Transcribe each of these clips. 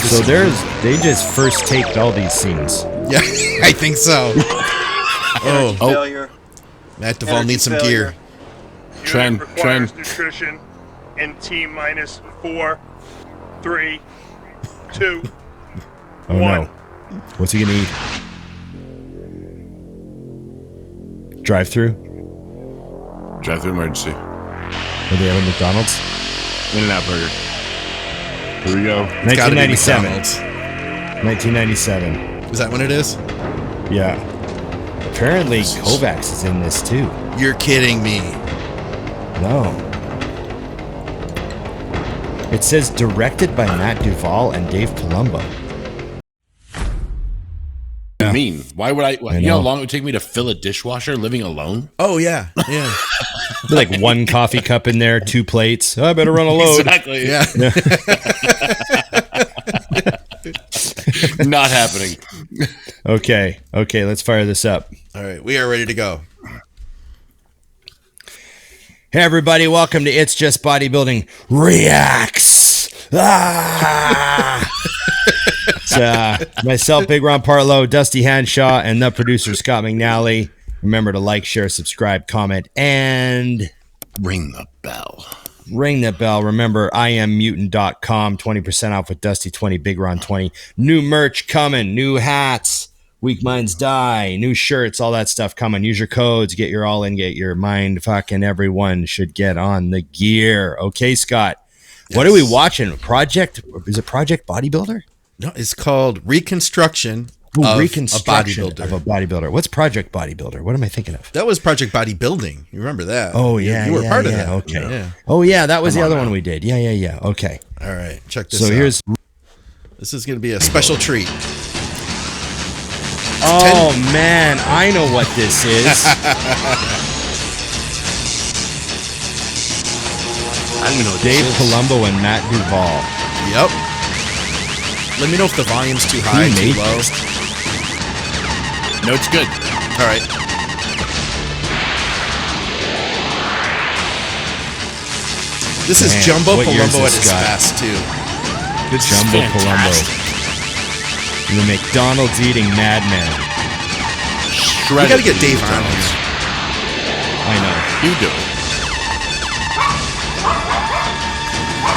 So they just first taped all these scenes. Yeah, I think so. Failure. Matt Duvall needs some gear. Trend nutrition in T minus 4, 3, 2, Oh 1. no. What's he gonna eat? Drive-through? Drive-through emergency. Or they have a McDonald's? In-N-Out burger. Here we go. 1997. 1997. 1997. Is that when it is? Yeah. Apparently, Kovacs is in this too. You're kidding me. No. It says directed by Matt Duvall and Dave Palumbo. What do you mean? Why would I you know how know. long it would take me to fill a dishwasher living alone? Oh, yeah. Yeah. Like one coffee cup in there, 2 plates. Oh, I better run a load. Exactly. Yeah. Not happening. Okay, let's fire this up. All right. We are ready to go. Hey everybody, welcome to It's Just Bodybuilding Reacts. It's myself, Big Ron Partlow, Dusty Hanshaw, and the producer Scott McNally. Remember to like, share, subscribe, comment, and Ring the bell. ring that bell. Remember, IamMutant.com, 20% off with Dusty 20, Big Ron 20. New merch coming, new hats, Weak Minds Die, new shirts, all that stuff coming. Use your codes, get your all in, get your mind. Fucking everyone should get on the gear. Okay, Scott. Yes. What are we watching? Project Bodybuilder? No, it's called Reconstruction. Reconstruction of a Bodybuilder. of a bodybuilder. What's Project Bodybuilder? What am I thinking of? That was Project Bodybuilding. You remember that? Oh, yeah. You were part of that. Okay. Yeah. Oh, yeah. That was the other one we did. Yeah. Okay. All right. Check this So out. This is going to be a special treat. Oh, man. I know what this is. I don't even know what Dave this is. Palumbo and Matt Duvall. Yep. Let me know if the volume's too high, Who too made low. this? No, it's good. All right. This is Man, Jumbo what year is Palumbo at this his guy? best, too. This is Jumbo fantastic. Palumbo. The McDonald's eating madman. We got to get Dave on here. I know. You do it.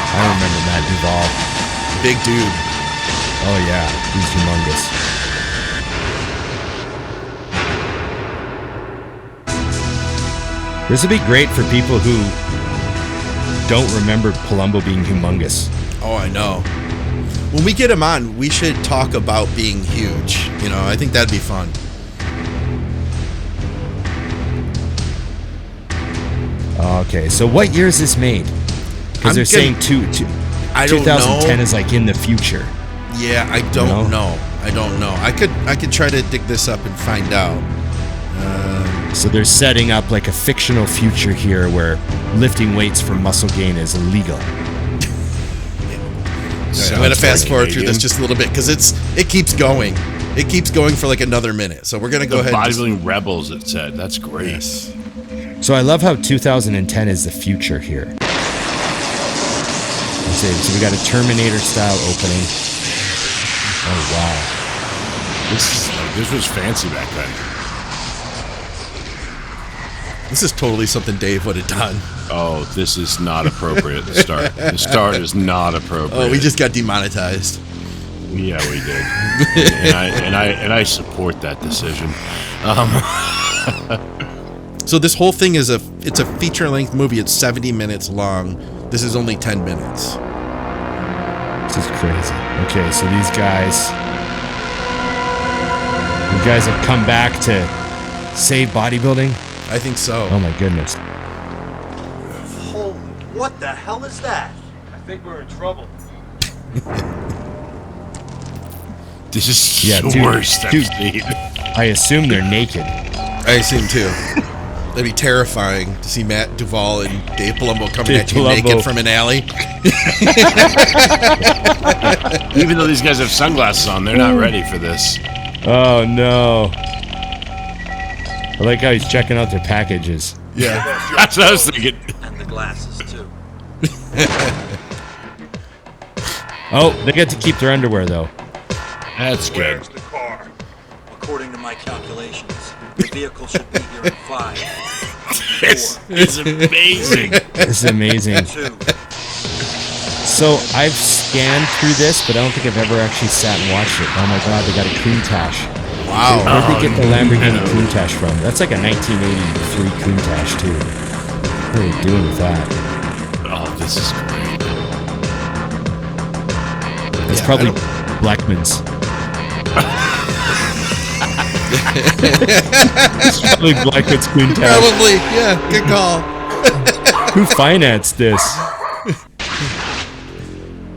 I remember Matt Duvall. Big dude. Oh, yeah. He's humongous. This would be great for people who don't remember Palumbo being humongous. Oh, I know. When we get him on, we should talk about being huge. You know, I think that'd be fun. Okay, so what year is this made? Because they're saying I don't 2010 know. is like in the future. Yeah, I don't No? know. I don't know. I could try to dig this up and find out. So they're setting up like a fictional future here where lifting weights for muscle gain is illegal. I'm going to fast forward through this just a little bit because it keeps going. It keeps going for like another minute. So we're going to go ahead. Bodybuilding Rebels, it said. That's great. Yes. So I love how 2010 is the future here. Let's see, so we got a Terminator style opening. Oh wow. This was fancy back then. This is totally something Dave would have done. Oh, this is not appropriate. The start. The start is not appropriate. Oh, we just got demonetized. Yeah, we did. and I support that decision. So this whole thing is it's a feature-length movie. It's 70 minutes long. This is only 10 minutes. This is crazy. Okay, so these guys have come back to save bodybuilding. I think so. Oh my goodness. Holy, what the hell is that? I think we're in trouble. This is Yeah, the dude, worst I've dude. seen. I assume they're naked. I assume too. That'd be terrifying to see Matt Duvall and Dave Palumbo coming Dave at you Palumbo. naked from an alley. Even though these guys have sunglasses on, they're not ready for this. Oh no. I like how he's checking out their packages. Yeah. That's what I was thinking. And the glasses, too. Oh, they get to keep their underwear though. That's good. Where's the car? According to my calculations, the vehicle should be here in 5, This is amazing. This is amazing. 2. So I've scanned through this, but I don't think I've ever actually sat and watched it. Oh my god, they got a Countach. Wow. Where'd they get the Lamborghini Countach from? That's like a 1983 Countach too. What are they doing with that? Oh, this is great. It's Yeah, probably Blackman's. It's probably Blackman's Countach. Probably, yeah. Good call. Who financed this?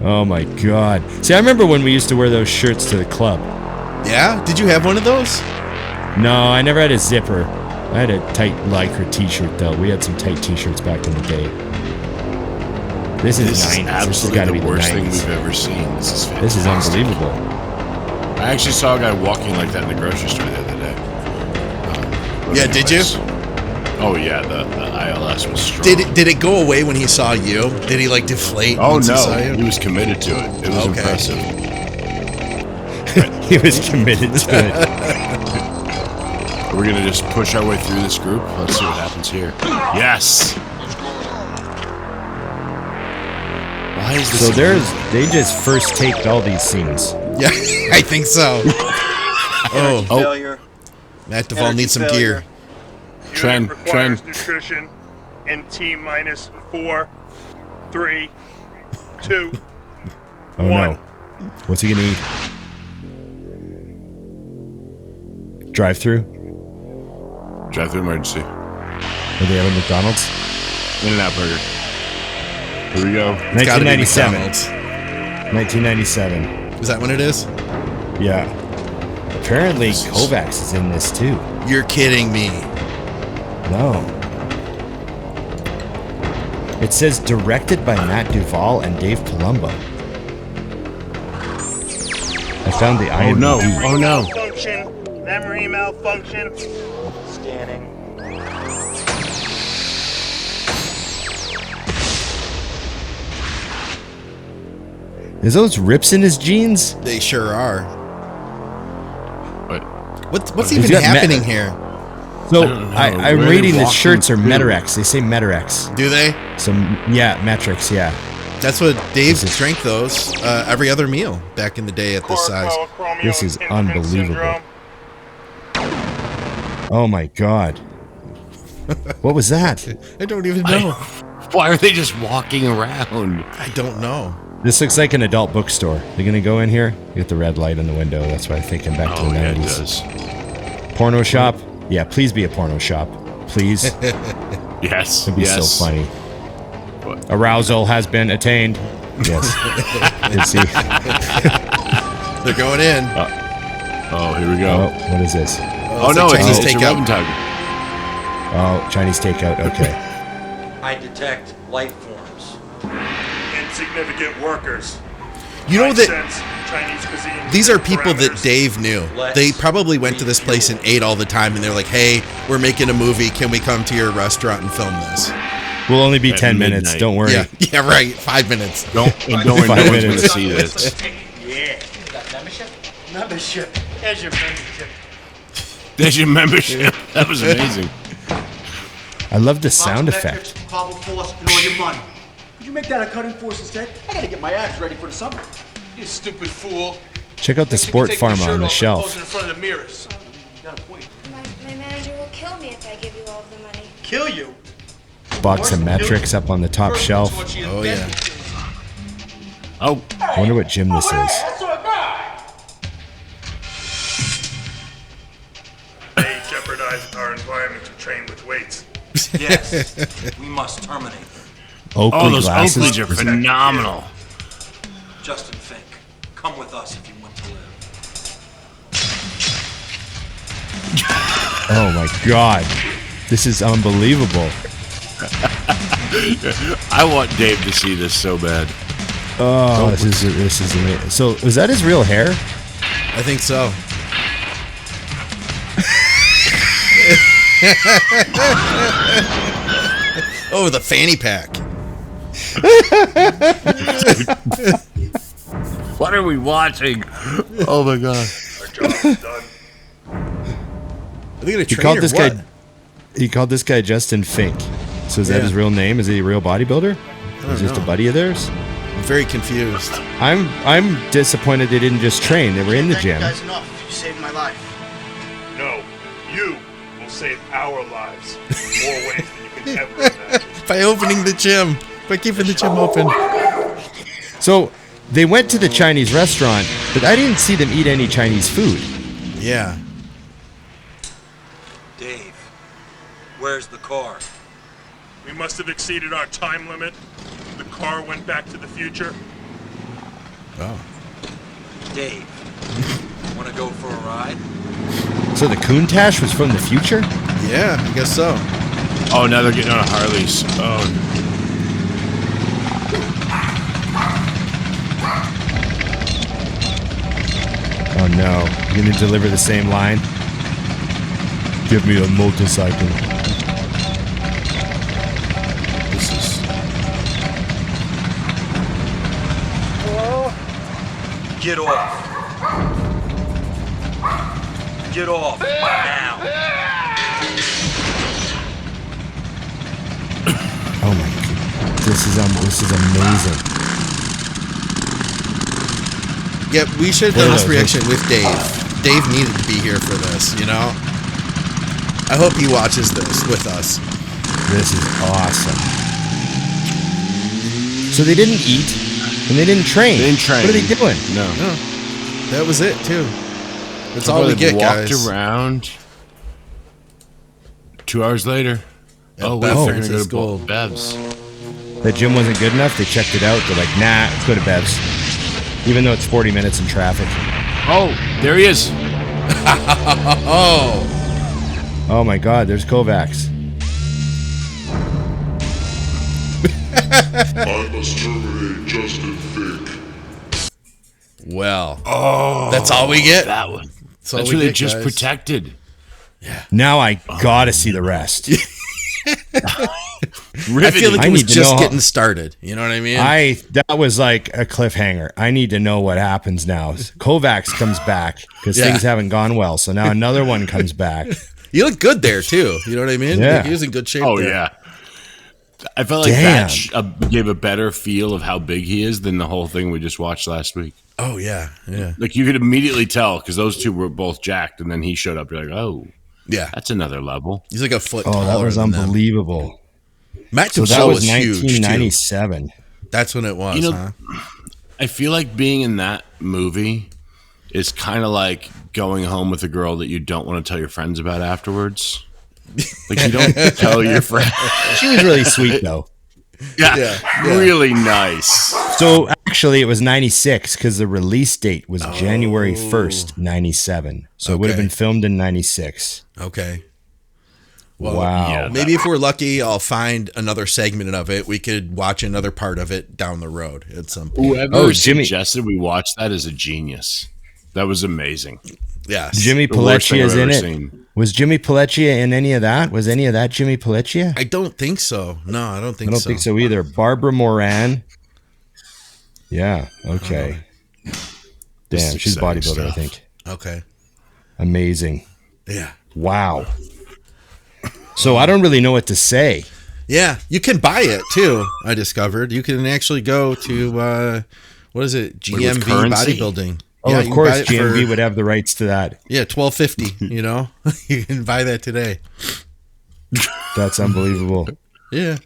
Oh my god. See, I remember when we used to wear those shirts to the club. Yeah? Did you have one of those? No, I never had a zipper. I had a tight lycra t-shirt though. We had some tight t-shirts back in the day. This is This is 90s. This has absolutely got to be the the worst thing 90s. we've ever seen. This is fantastic. This is unbelievable. I actually saw a guy walking like that in the grocery store the other day. Yeah, did you? Oh yeah, the ILS was strong. Did it go away when he saw you? Did he like deflate Oh once he saw no, you? he was committed to it. It was Okay. impressive. He was committed to it. We're gonna just push our way through this group. Let's see what happens here. Yes. Why is this? So they just first taped all these scenes. Yeah, I think so. Oh, Failure. Matt Duvall Energy needs some failure. gear. Trend, Unit requires trend. nutrition in T minus 4, 3, 2. Oh no. What's he gonna eat? Drive through? Drive-through emergency. Or they have a McDonald's? In-N-Out burger. Here we go. It's gotta be 1997. McDonald's. 1997. Is that when it is? Yeah. Apparently Kovacs is in this too. You're kidding me. No. It says directed by Matt Duvall and Dave Palumbo. I found the IFBB. no. Oh, no. Malfunction. Memory malfunction. Scanning. Is those rips in his jeans? They sure are. What? What's He's even got happening here? So I don't know. I'm Where are they reading the walking shirts are through? Metarex. They say Metarex. Do they? So yeah, metrics. Yeah. That's what Dave This is- drank those every other meal back in the day at this size. This is unbelievable. Oh my god. What was that? I don't even know. Why are they just walking around? I don't know. This looks like an adult bookstore. They're gonna go in here. You get the red light in the window. That's why I'm thinking back to Oh the yeah, it 90s. does. Porno shop. Yeah, please be a porno shop. Please. Yes. It'd be yes. so funny. What? Arousal has been attained. Yes. Let's see. They're going in. Oh, here we Oh, go. what is this? Oh, it's no, like it's Chinese a takeout. rubbing tug. Oh, Chinese takeout. Okay. I detect life forms. Insignificant workers. You know I that sense Chinese cuisine these are people that parameters. Dave knew. They probably went to this place and ate all the time, and they're like, "Hey, we're making a movie. Can we come to your restaurant and film this?" We'll only be At 10 minutes. midnight. Don't worry. Yeah, yeah, right. 5 minutes. Don't worry, no 5 one's minutes. gonna see this. Yeah. Membership. Here's your membership. There's your membership. That was amazing. I love the sound effect. Cobble force and all your money. Could you make that a cutting force instead? I gotta get my abs ready for the summer. You stupid fool. Check out the Sport Pharma on the shelf. In front of the mirrors. You got a point. My manager will kill me if I give you all of the money. Kill you. Box of metrics up on the top shelf. Oh yeah. Oh, I wonder what gym this is. That's our guy. They jeopardize our environment to train with weights. Yes. We must terminate them. Oakley oh, those glasses. Oakleys are phenomenal. Justin Fink, come with us if you want to live. Oh my god. This is unbelievable. I want Dave to see this so bad. Oh, this is amazing. So, was that his real hair? I think so. Oh, the fanny pack. What are we watching? Oh my god. Our job is done. Are they gonna He train called or this what? guy. He called this guy Justin Fink. So is that Yeah. his real name? Is he a real bodybuilder? Is he just a know. buddy of theirs? I'm very confused. I'm disappointed they didn't just train. They were in the gym. That's enough. You saved my life. No, you will save our lives in more ways than you can ever imagine. By opening the gym, by keeping the gym open. So they went to the Chinese restaurant, but I didn't see them eat any Chinese food. Yeah. Dave, where's the car? We must have exceeded our time limit. The car went back to the future. Oh. Dave, want to go for a ride? So the Countach was from the future? Yeah, I guess so. Oh, now they're getting on Harleys. Oh. Oh no. You gonna deliver the same line? Give me a motorcycle. This is. Get off. Get off now. Oh my god. This is amazing. Yeah, we should have What done are this those? reaction with Dave. Dave needed to be here for this, you know? I hope he watches this with us. This is awesome. So they didn't eat and they didn't train. They didn't train. What are they doing? No. No, that was it, too. That's all Well, we they get, walked guys. around. 2 hours later. Oh, wait, Bev's they're gonna go is to gold. Bev's. The gym wasn't good enough. They checked it out. They're like, nah, let's go to Bev's. Even though it's 40 minutes in traffic. Oh, there he is. Oh, Oh my god, there's Kovacs. I must terminate Justin Fink. well. Oh, that's all we get? That one. That's all That's we who they get, just guys. protected. Now I gotta see the rest. I feel like I it was need to just know- getting started. You know what I mean? That was like a cliffhanger. I need to know what happens now. Kovacs comes back because Yeah. things haven't gone well. So now another one comes back. You look good there, too. You know what I mean? Yeah. Like, he was in good shape Oh, there. yeah. I felt like Damn. that gave a better feel of how big he is than the whole thing we just watched last week. Oh, yeah. Yeah. Like, you could immediately tell because those two were both jacked, and then he showed up. You're like, oh, Yeah. that's another level. He's like a foot Oh, taller that was than them. unbelievable. Matt So that Duvall was was huge, too. 1997. That's when it was, You know, huh? I feel like being in that movie is kind of like going home with a girl that you don't want to tell your friends about afterwards. Like, you don't tell your friends. She was really sweet though. Yeah, really nice. So actually, it was 96 because the release date was January 1st, 97. So it would have Okay. been filmed in 96. Okay. Well, Wow. yeah. maybe if we're lucky, I'll find another segment of it. We could watch another part of it down the road at some point. Whoever Oh, Jimmy- suggested we watch that is a genius. That was amazing. Yes. Jimmy The worst thing Pelleccia is I've in ever it. seen. Was Jimmy Pelleccia in any of that? Was any of that Jimmy Pelleccia? I don't think so. No, I don't think I don't so. think so either. Barbara Moran. Yeah. Okay. Damn, is she's exciting bodybuilder, I stuff. think. Okay. Amazing. Yeah. Wow. So I don't really know what to say. Yeah. You can buy it too, I discovered. You can actually go to, what is it? GMB currency? Bodybuilding. Oh, Yeah, of you can course, buy it GMB for- would have the rights to that. Yeah, $12.50, you know? You can buy that today. That's unbelievable. Yeah.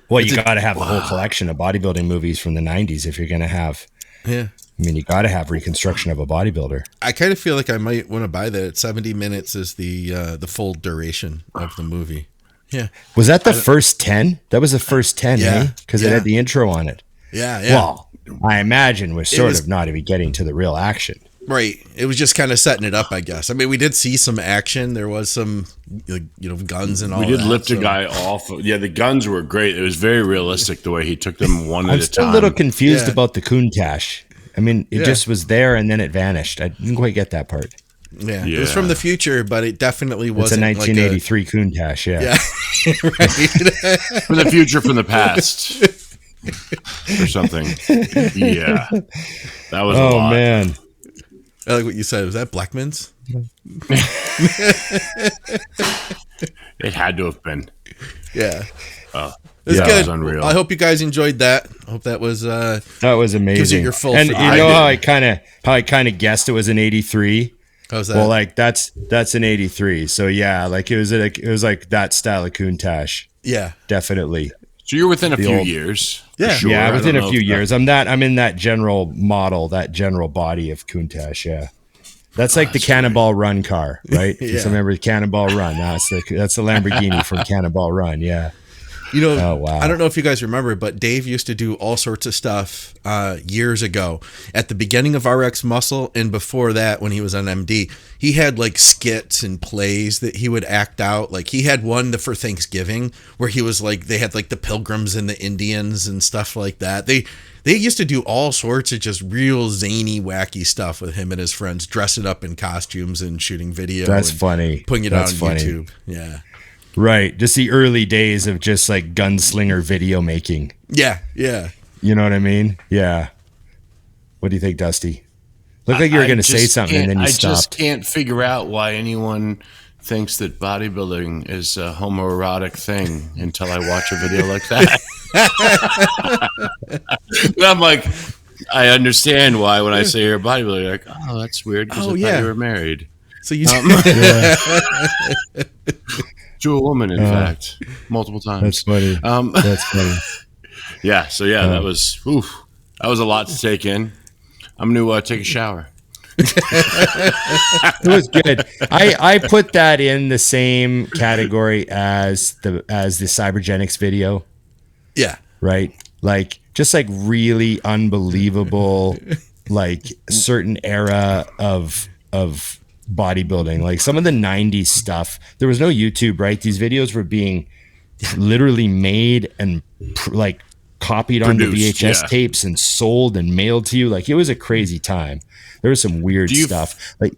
Well, you got to have the whole collection of bodybuilding movies from the 90s if you're going to have. Yeah. I mean, you got to have Reconstruction of a Bodybuilder. I kind of feel like I might want to buy that. 70 minutes is the full duration of the movie. Yeah. Was that the first 10? That was the first 10, Yeah. eh? Because it Yeah. had the intro on it. Yeah, yeah. Well, I imagine we're sort was- of not even getting to the real action. Right. It was just kind of setting it up, I guess. I mean, we did see some action. There was some, like, guns and all We did that, lift a so- guy off. Yeah, the guns were great. It was very realistic the way he took them one I'm at a still time. a little confused Yeah. about the Countach. I mean, it Yeah. just was there and then it vanished. I didn't quite get that part. Yeah. It was Yeah. from the future, but it definitely It's a wasn't 1983 Countach, yeah. like a... Yeah. Right. From the future, from the past. or something. Yeah, that was a lot. Oh man. I like what you said. Was that Blackman's? It had to have been. Yeah. It's good. That was unreal. I hope you guys enjoyed that. I hope that was amazing. gives you your full. And you know how I kind of guessed it was an 83. How's that? Well, like that's an 83. So yeah, like it was like that style of Countach. Yeah, definitely. So you're within a few years. Yeah, sure. Yeah, within a few if years. I'm in that general model, that general body of Countach. Yeah. That's like the Cannonball Run car, right? Yeah. Just remember Cannonball Run. That's the Lamborghini from Cannonball Run. Yeah. You know, Oh, wow. I don't know if you guys remember, but Dave used to do all sorts of stuff years ago. At the beginning of RX Muscle and before that, when he was on MD, he had like skits and plays that he would act out. Like he had one for Thanksgiving where he was like, they had like the Pilgrims and the Indians and stuff like that. They used to do all sorts of just real zany, wacky stuff with him and his friends, dressing up in costumes and shooting video. That's and funny. Putting it That's out on funny. YouTube. Yeah. Right. Just the early days of just like gunslinger video making. Yeah. Yeah. You know what I mean? Yeah. What do you think, Dusty? Looked like you were going to say something and then you I just stopped. can't figure out why anyone thinks that bodybuilding is a homoerotic thing until I watch a video like that. And I'm like, I understand why when I say you're a bodybuilder, you're like, oh, that's weird because I thought you were married. So you To a woman, in fact, multiple times. That's funny. That's funny. Yeah. So yeah, that was a lot to take in. I'm gonna take a shower. It was good. I put that in the same category as the Cybergenics video. Yeah. Right? Like just like really unbelievable, like certain era of bodybuilding, like some of the 90s stuff. There was no YouTube, right? These videos were being literally made and like copied onto VHS tapes and sold and mailed to you. Like it was a crazy time. There was some weird stuff. Like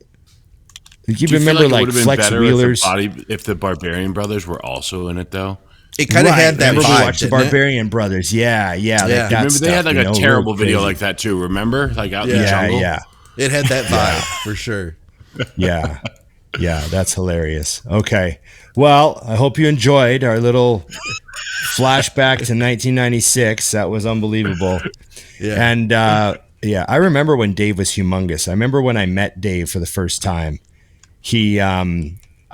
you remember like Flex Wheelers? If the Barbarian Brothers were also in it though. It kind of had that vibe. Watch the Barbarian Brothers. Yeah. Like that remember stuff, they had like a terrible video crazy. like that too. Remember, like out in the jungle. Yeah. It had that vibe for sure. Yeah, that's hilarious. Okay, well, I hope you enjoyed our little flashback to 1996. That was unbelievable. Yeah, and I remember when Dave was humongous. I remember when I met Dave for the first time.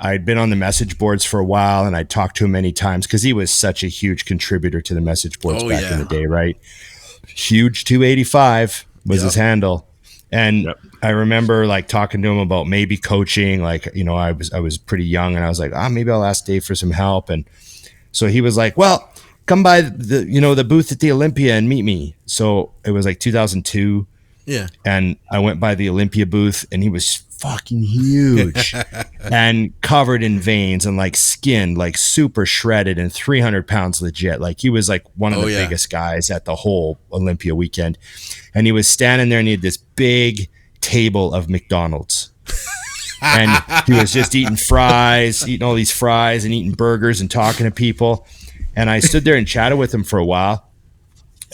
I'd been on the message boards for a while, and I'd talked to him many times because he was such a huge contributor to the message boards back in the day, right? Huge 285 was his handle. And I remember like talking to him about maybe coaching, like, you know, I was pretty young and I was like, maybe I'll ask Dave for some help. And so he was like, well, come by the booth at the Olympia and meet me. So it was like 2002. Yeah. And I went by the Olympia booth and he was fucking huge and covered in veins and like skinned, like super shredded and 300 pounds legit. Like he was like one of the biggest guys at the whole Olympia weekend. And he was standing there and he had this big table of McDonald's. And he was just eating all these fries and eating burgers and talking to people. And I stood there and chatted with him for a while.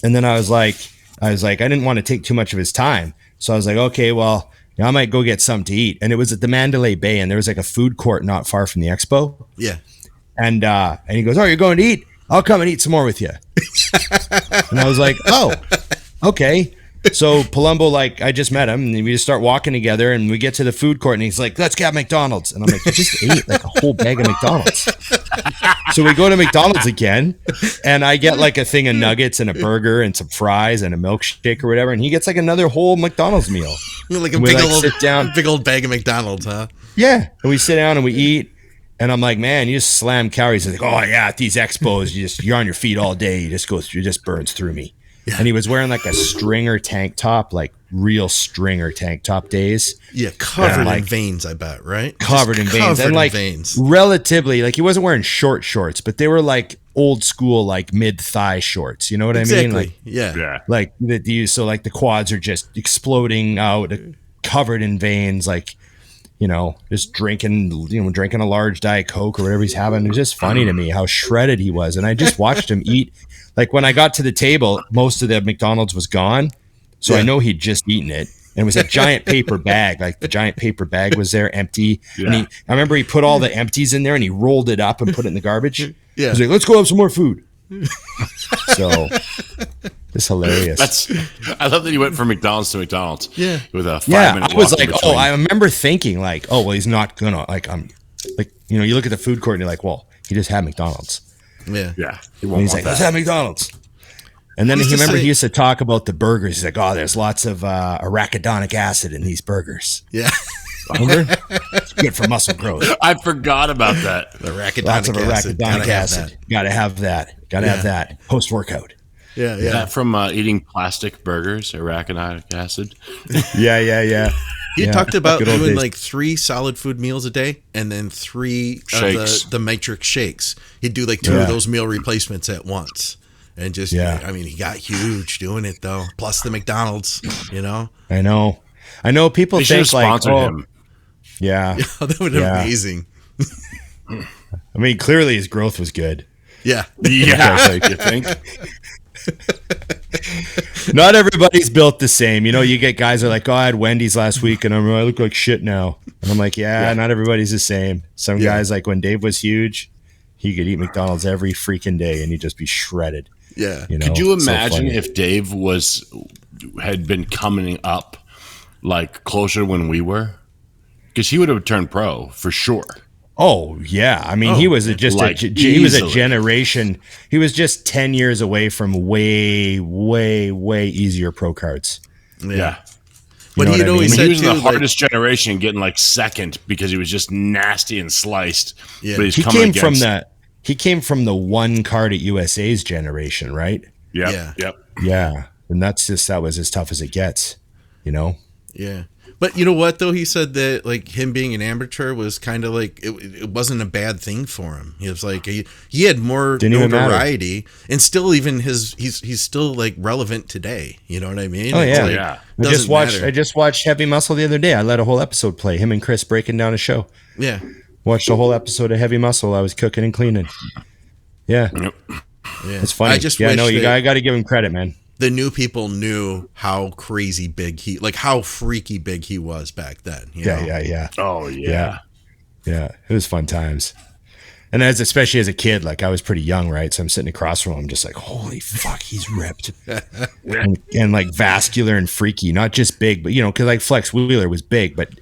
And then I was like, I didn't want to take too much of his time. So I was like, okay, well, I might go get something to eat. And it was at the Mandalay Bay and there was like a food court not far from the expo. Yeah. And he goes, oh, you're going to eat? I'll come and eat some more with you. And I was like, oh, okay. So Palumbo, like, I just met him and we just start walking together and we get to the food court and he's like, let's get McDonald's. And I'm like, you just ate like a whole bag of McDonald's. So we go to McDonald's again and I get like a thing of nuggets and a burger and some fries and a milkshake or whatever. And he gets like another whole McDonald's meal. Like a big old bag of McDonald's, huh? Yeah. And we sit down and we eat. And I'm like, man, you just slam calories. He's like, oh yeah, at these expos, you're on your feet all day. You just burns through me. Yeah. And he was wearing like a stringer tank top, like real stringer tank top days. Yeah, covered in veins, I bet, right? Covered in veins. And like relatively, like he wasn't wearing short shorts, but they were like old school, like mid-thigh shorts. You know what I mean? Like, yeah. Like so like the quads are just exploding out, covered in veins. Like, just drinking a large Diet Coke or whatever he's having. It was just funny to me how shredded he was. And I just watched him eat. Like when I got to the table, most of the McDonald's was gone. So I know he'd just eaten it. And it was a giant paper bag. Like the giant paper bag was there empty. Yeah. And I remember he put all the empties in there and he rolled it up and put it in the garbage. Yeah. He's like, let's go have some more food. So it's hilarious. I love that he went from McDonald's to McDonald's. Yeah. With a 5-minute I was like, I remember thinking like, well, he's not gonna you look at the food court and you're like, well, he just had McDonald's. Yeah. Yeah. He's like, let's have McDonald's. And then he used to talk about the burgers. He's like, oh, there's lots of arachidonic acid in these burgers. Yeah. Remember? It's good for muscle growth. I forgot about that. Lots of arachidonic acid. Gotta have that. Have that post-workout. Yeah. Is that from eating plastic burgers, arachidonic acid? Yeah. He talked about doing like 3 solid food meals a day and then 3 shakes. Of the matrix shakes. He'd do like 2 of those meal replacements at once. And just, he got huge doing it though. Plus the McDonald's, I know people think like, him. Yeah. That would be amazing. I mean, clearly his growth was good. Yeah. Yeah. You think? Not everybody's built the same. You get guys that are like, oh, I had Wendy's last week and I look like shit now. And I'm like, not everybody's the same. Some guys, like when Dave was huge, he could eat McDonald's every freaking day and he'd just be shredded. Yeah. Could you imagine if Dave had been coming up like closer to when we were? Because he would have turned pro for sure. Oh yeah, I mean he was he was a generation. He was just 10 years away from way easier pro cards. Yeah. But he was in the hardest generation, getting like second because he was just nasty and sliced. Yeah. But he came from the one card at USA's generation, right? Yep. Yeah, and that was as tough as it gets, Yeah. But you know what, though? He said that, like, him being an amateur was kind of like, it wasn't a bad thing for him. He was like, he had more notoriety, and still even he's still, like, relevant today. You know what I mean? Oh, yeah. Like, I just watched Heavy Muscle the other day. I let a whole episode play, him and Chris breaking down a show. Yeah. Watched a whole episode of Heavy Muscle. I was cooking and cleaning. Yeah. Yep. Yeah. It's funny. I got to give him credit, man. The new people knew how crazy big how freaky big he was back then. Yeah. Oh yeah. Yeah. It was fun times. And especially as a kid, like I was pretty young, right? So I'm sitting across from him, I'm just like, holy fuck, he's ripped. and like vascular and freaky, not just big, but because like Flex Wheeler was big, but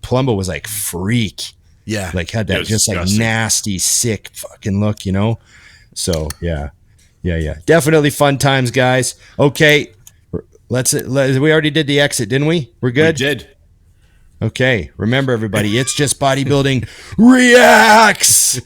Palumbo was like freak. Yeah. Like had that just disgusting. Like nasty, sick fucking look, So yeah. Definitely fun times, guys. Okay. We already did the exit, didn't we? We're good? We did. Okay. Remember, everybody, it's just bodybuilding reacts.